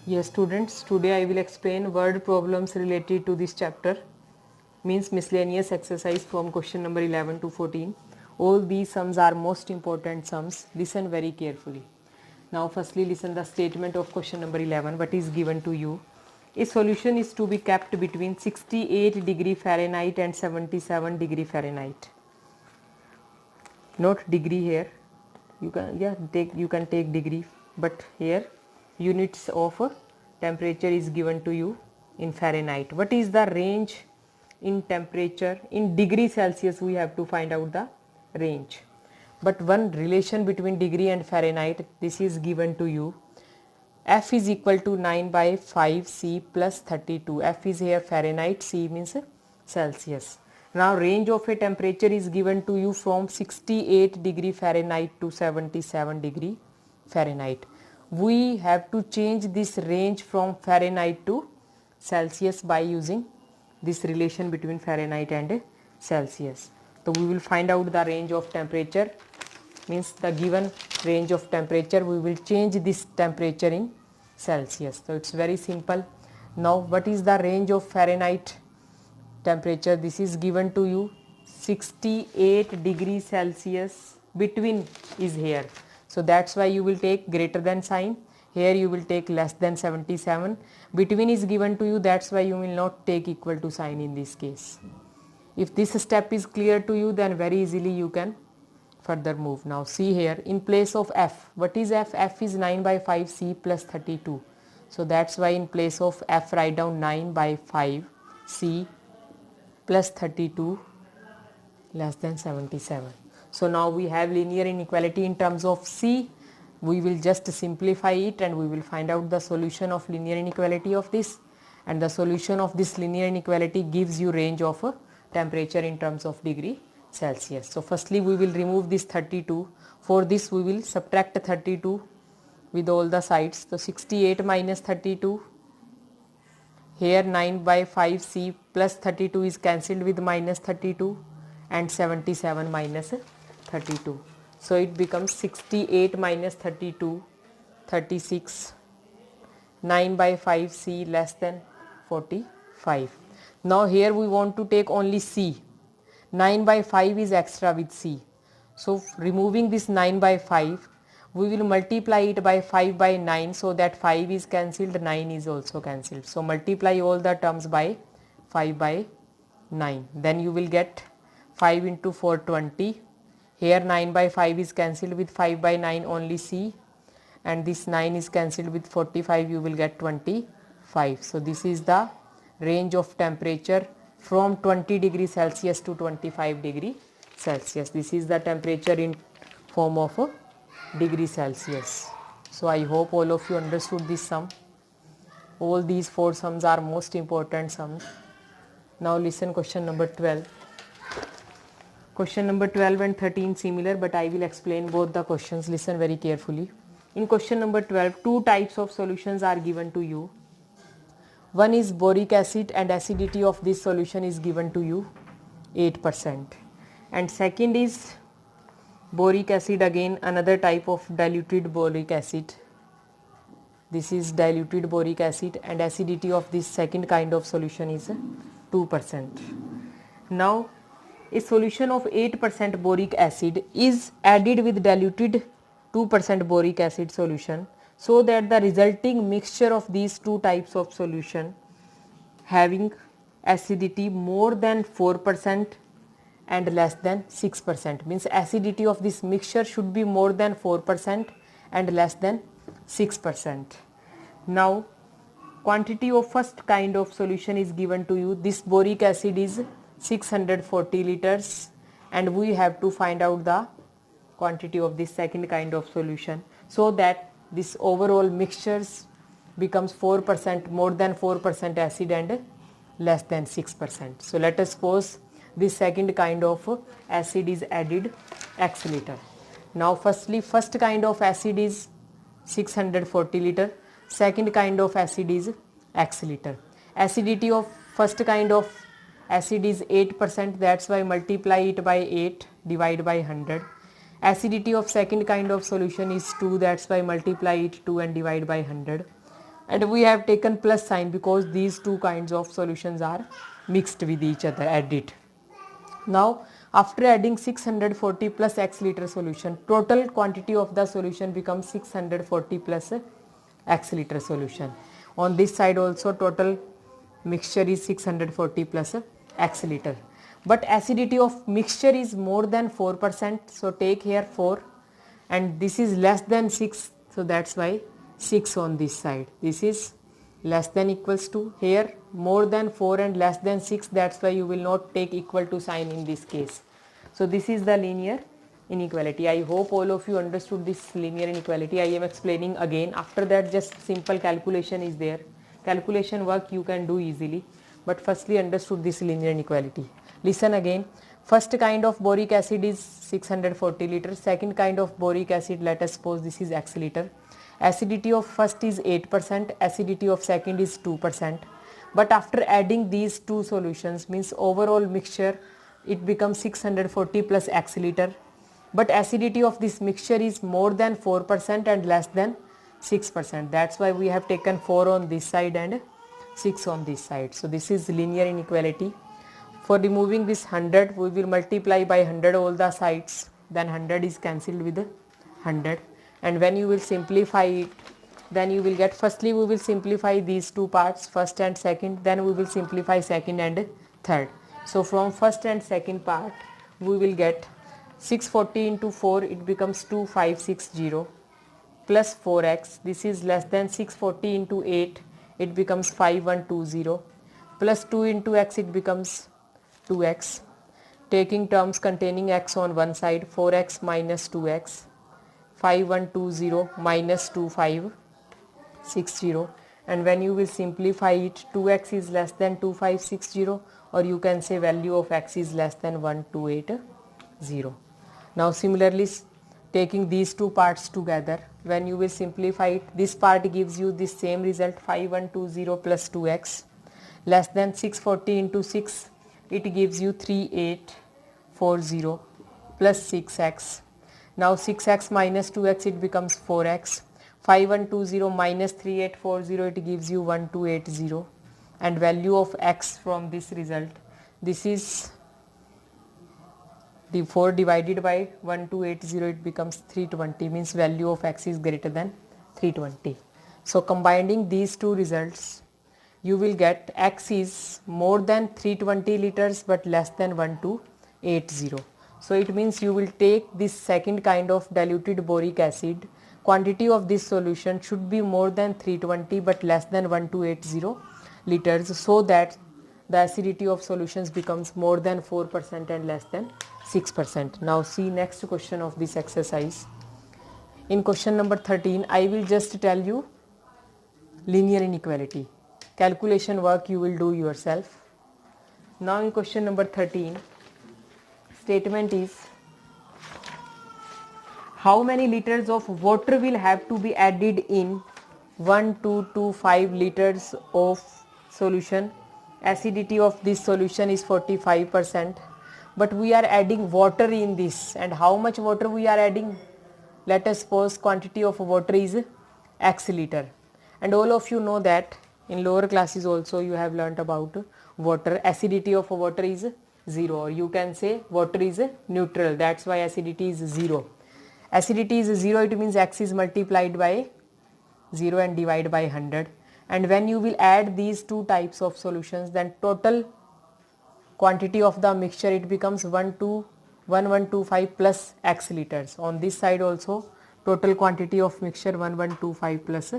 Yes students, today I will explain word problems related to this chapter, means miscellaneous exercise from question number 11 to 14. All these sums are most important sums. Listen very carefully. Now firstly listen the statement of question number 11. What is given to you? A solution is to be kept between 68 degree Fahrenheit and 77 degree Fahrenheit. Not degree here. You can take degree, but here units of temperature is given to you in Fahrenheit. What is the range in temperature in degree Celsius? We have to find out the range, but one relation between degree and Fahrenheit, this is given to you. F is equal to 9 by 5 C plus 32. F is here Fahrenheit, C means Celsius. Now range of a temperature is given to you from 68 degree Fahrenheit to 77 degree Fahrenheit. We have to change this range from Fahrenheit to Celsius by using this relation between Fahrenheit and Celsius. So we will find out the range of temperature, means the given range of temperature, we will change this temperature in Celsius. So it's very simple. Now what is the range of Fahrenheit temperature? This is given to you 68 degrees Celsius, between is here, so that's why you will take greater than sign. Here you will take less than 77. Between is given to you, that's why you will not take equal to sign in this case. If this step is clear to you, then very easily you can further move. Now see here, in place of F, what is F? F is 9 by 5 C plus 32. So that's why in place of F write down 9 by 5 C plus 32 less than 77. So now we have linear inequality in terms of C. We will just simplify it and we will find out the solution of linear inequality of this, and the solution of this linear inequality gives you range of a temperature in terms of degree Celsius. So firstly we will remove this 32. For this we will subtract 32 with all the sides. So 68 minus 32, here 9 by 5 C plus 32 is cancelled with minus 32, and 77 minus 32. So it becomes 68 minus 32, 36, 9 by 5 C less than 45. Now here we want to take only C. 9 by 5 is extra with C. So removing this 9 by 5, we will multiply it by 5 by 9, so that 5 is cancelled, 9 is also cancelled. So multiply all the terms by 5 by 9. Then you will get 5 into 4, 20. Here 9 by 5 is cancelled with 5 by 9, only C, and this 9 is cancelled with 45, you will get 25. So this is the range of temperature from 20 degree Celsius to 25 degree Celsius. This is the temperature in form of a degree Celsius. So I hope all of you understood this sum. All these four sums are most important sums. Now listen question number 12. Question number 12 and 13 similar, but I will explain both the questions. Listen very carefully. In question number 12, two types of solutions are given to you. One is boric acid, and acidity of this solution is given to you 8%. And second is boric acid, again another type of diluted boric acid. This is diluted boric acid, and acidity of this second kind of solution is 2%. Now a solution of 8% boric acid is added with diluted 2% boric acid solution, so that the resulting mixture of these two types of solution having acidity more than 4% and less than 6%, means acidity of this mixture should be more than 4% and less than 6%. Now quantity of first kind of solution is given to you. This boric acid is 640 liters, and we have to find out the quantity of this second kind of solution, so that this overall mixtures becomes 4%, more than 4% acid and less than 6%. So let us suppose this second kind of acid is added x liter. Now firstly first kind of acid is 640 liter, second kind of acid is x liter. Acidity of first kind of acid is 8%, that's why multiply it by 8, divide by 100. Acidity of second kind of solution is 2, that's why multiply it 2 and divide by 100. and we have taken plus sign because these two kinds of solutions are mixed with each other. Add it. Now after adding 640 plus x liter solution, total quantity of the solution becomes 640 plus x liter solution. On this side also total mixture is 640 plus x liter, but acidity of mixture is more than 4%, so take here 4, and this is less than 6, so that's why 6 on this side. This is less than equals to, here more than 4 and less than 6, that's why you will not take equal to sign in this case. So this is the linear inequality. I hope all of you understood this linear inequality. I am explaining again. After that just simple calculation is there. Calculation work you can do easily, but firstly understood this linear inequality. Listen again. First kind of boric acid is 640 liters. Second kind of boric acid, let us suppose this is x liter. Acidity of first is 8%, acidity of second is 2%. But after adding these two solutions, means overall mixture, it becomes 640 plus x liter. But acidity of this mixture is more than 4% and less than 6%. That's why we have taken 4 on this side and 6 on this side. So this is linear inequality. For removing this 100, we will multiply by 100 all the sides. Then 100 is cancelled with 100. And when you will simplify it, then you will get, firstly we will simplify these two parts, first and second, then we will simplify second and third. So from first and second part, we will get 640 into 4, it becomes 2560 plus 4x, this is less than 640 into 8, it becomes 5120 plus 2 into x, it becomes 2x. Taking terms containing x on one side, 4x minus 2x, 5120 minus 2560, and when you will simplify it, 2x is less than 2560, or you can say value of x is less than 1280. Now similarly, taking these two parts together, when you will simplify it, this part gives you this same result, 5120 plus 2x less than 640 into 6, it gives you 3840 plus 6x. Now 6x minus 2x, it becomes 4x. 5120 minus 3840, it gives you 1280, and value of x from this result, this is the 4 divided by 1280, it becomes 320, means value of x is greater than 320. So combining these two results, you will get x is more than 320 liters but less than 1280. So it means you will take this second kind of diluted boric acid, quantity of this solution should be more than 320 but less than 1280 liters, so that the acidity of solutions becomes more than 4% and less than 6%. Now see next question of this exercise. In question number 13, I will just tell you linear inequality. Calculation work you will do yourself. Now in question number 13, statement is, how many liters of water will have to be added in 1225 liters of solution? Acidity of this solution is 45%, but we are adding water in this, and how much water we are adding? Let us suppose quantity of water is x liter, and all of you know that in lower classes also you have learnt about water. Acidity of water is 0, or you can say water is neutral, that's why acidity is 0. Acidity is 0, it means x is multiplied by 0 and divided by 100, and when you will add these two types of solutions, then total quantity of the mixture, it becomes 1125 plus x liters. On this side also total quantity of mixture 1125 plus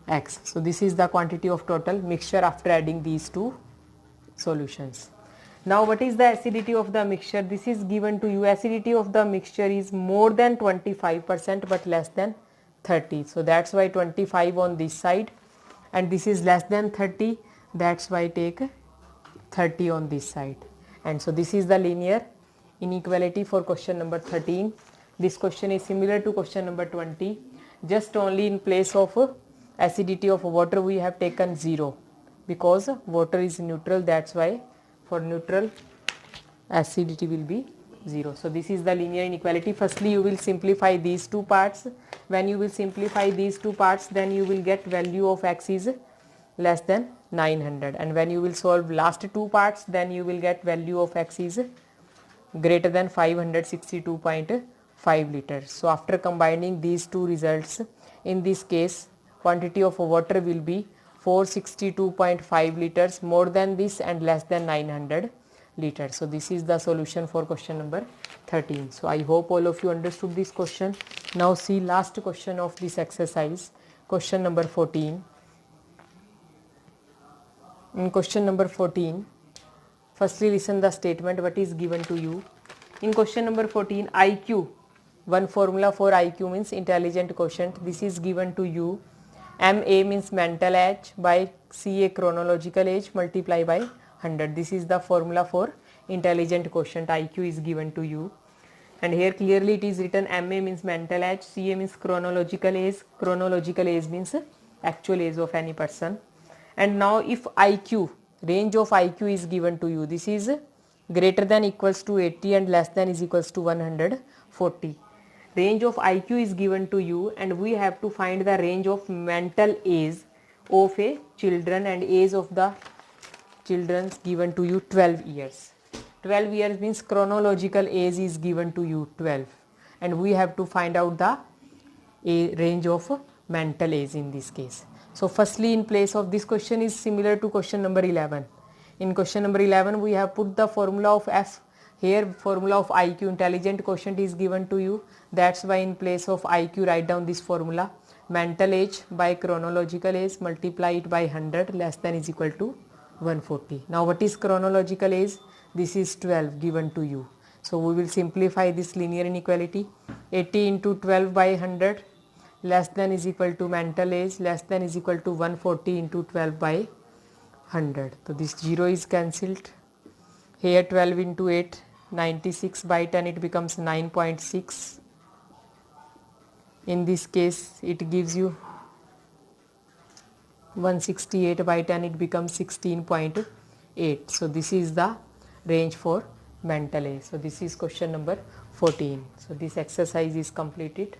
x. So this is the quantity of total mixture after adding these two solutions. Now what is the acidity of the mixture? This is given to you. Acidity of the mixture is more than 25% but less than 30. So that's why 25 on this side, and this is less than 30, that's why take 30 on this side. And so this is the linear inequality for question number 13. This question is similar to question number 20, just only in place of acidity of water we have taken 0, because water is neutral, that's why for neutral acidity will be 0. So this is the linear inequality. Firstly you will simplify these two parts. When you will simplify these two parts, then you will get value of x is less than 900, and when you will solve last two parts, then you will get value of x is greater than 562.5 liters. So after combining these two results, in this case quantity of water will be 462.5 liters, more than this and less than 900 liters. So this is the solution for question number 13. So I hope all of you understood this question. Now see last question of this exercise, question number 14. In question number 14, firstly listen the statement what is given to you. In question number 14, IQ, one formula for IQ means intelligent quotient. This is given to you. MA means mental age by CA chronological age multiply by 100. This is the formula for intelligent quotient. IQ is given to you. And here clearly it is written MA means mental age, CA means chronological age. Chronological age means actual age of any person. And now if IQ, range of IQ is given to you, this is greater than equals to 80 and less than is equals to 140. Range of IQ is given to you, and we have to find the range of mental age of a children, and age of the children given to you 12 years. 12 years means chronological age is given to you 12, and we have to find out the range of mental age in this case. So firstly in place of this question is similar to question number 11. In question number 11 we have put the formula of F. Here formula of IQ, intelligent quotient, is given to you. That's why in place of IQ write down this formula, mental age by chronological age multiply it by 100 less than is equal to 140. Now what is chronological age? This is 12 given to you. So we will simplify this linear inequality. 80 into 12 by 100 less than is equal to mental age less than is equal to 140 into 12 by 100. So this 0 is cancelled. Here 12 into 8, 96 by 10, it becomes 9.6. In this case it gives you 168 by 10, it becomes 16.8. So this is the range for mental age. So this is question number 14. So this exercise is completed.